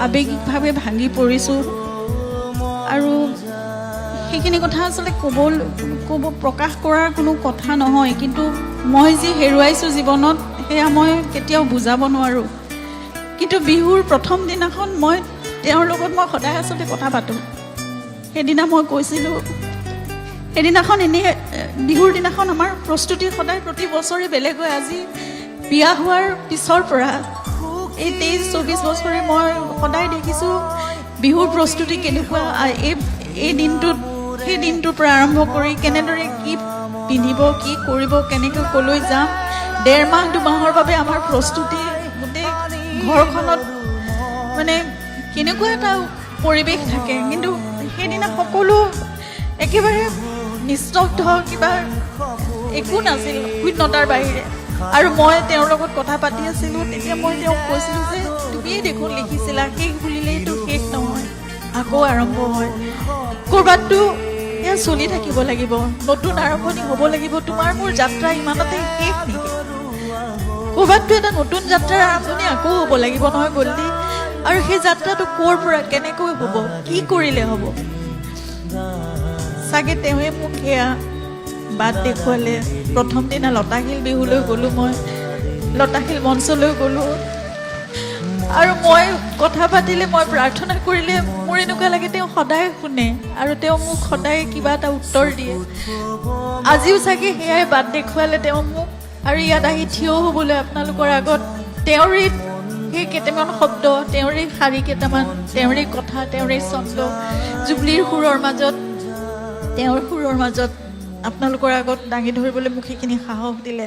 আৱেগিকভাৱে ভাঙি পৰিছোঁ আৰু সেইখিনি কথা আচলতে প্ৰকাশ কৰাৰ কোনো কথা নহয়, কিন্তু মই যি হেৰুৱাইছোঁ জীৱনত সেয়া মই কেতিয়াও বুজাব নোৱাৰোঁ। কিন্তু বিহুৰ প্ৰথম দিনাখন মই তেওঁৰ লগত মই সদায় আচলতে কথা পাতোঁ। সেইদিনা মই কৈছিলোঁ, সেইদিনাখন এনেই বিহুৰ দিনাখন আমাৰ প্ৰস্তুতি সদায় প্ৰতি বছৰে বেলেগ হয়। আজি বিয়া হোৱাৰ পিছৰ পৰা এই 23-24 বছৰে মই সদায় দেখিছোঁ বিহুৰ প্ৰস্তুতি কেনেকুৱা। এই দিনটোত সেই দিনটোৰ পৰা আৰম্ভ কৰি কেনেদৰে কি পিন্ধিব, কি কৰিব, কেনেকৈ ক'লৈ যাম, 1.5 মাহ 2 মাহৰ বাবে আমাৰ প্ৰস্তুতি, গোটেই ঘৰখনত মানে কেনেকুৱা এটা পৰিৱেশ থাকে। কিন্তু সেইদিনা সকলো একেবাৰে নিস্তব্ধ, কিবা একো নাছিল শূন্যতাৰ বাহিৰে। আৰু মই তেওঁৰ লগত কথা পাতি আছিলোঁ। তেতিয়া মই তেওঁক কৈছিলোঁ যে তুমিয়ে দেখোন লিখিছিলা শেষ বুলিলেইতো শেষ নহয়, আকৌ আৰম্ভ হয়। ক'ৰবাততো এয়া চলি থাকিব লাগিব, নতুন আৰম্ভণি হ'ব লাগিব। তোমাৰ মোৰ যাত্ৰা ইমানতে শেষ নেকি? ক'ৰবাততো এটা নতুন যাত্ৰাৰ আৰম্ভণি আকৌ হ'ব লাগিব নহয় গল্ডি? আৰু সেই যাত্ৰাটো ক'ৰ পৰা কেনেকৈ হ'ব, কি কৰিলে হ'ব? চাগে তেওঁৱে মোক সেয়া বাট দেখুৱালে। প্ৰথম দিনা লতাশিল বিহুলৈ গ'লোঁ, মই লতাশিল মঞ্চলৈ গ'লোঁ আৰু মই কথা পাতিলে, মই প্ৰাৰ্থনা কৰিলে মোৰ এনেকুৱা লাগে তেওঁ সদায় শুনে আৰু তেওঁ মোক সদায় কিবা এটা উত্তৰ দিয়ে। আজিও চাগে সেয়াই বাট দেখুৱালে তেওঁ মোক, আৰু ইয়াত আহি থিয় হ'বলৈ আপোনালোকৰ আগত তেওঁৰে সেই কেইটামান শব্দ, তেওঁৰে শাৰী কেইটামান, তেওঁৰে কথা, তেওঁৰে ছন্দ, জুবলিৰ সুৰৰ মাজত, তেওঁৰ সুৰৰ মাজত আপোনালোকৰ আগত দাঙি ধৰিবলৈ মোক সেইখিনি সাহস দিলে।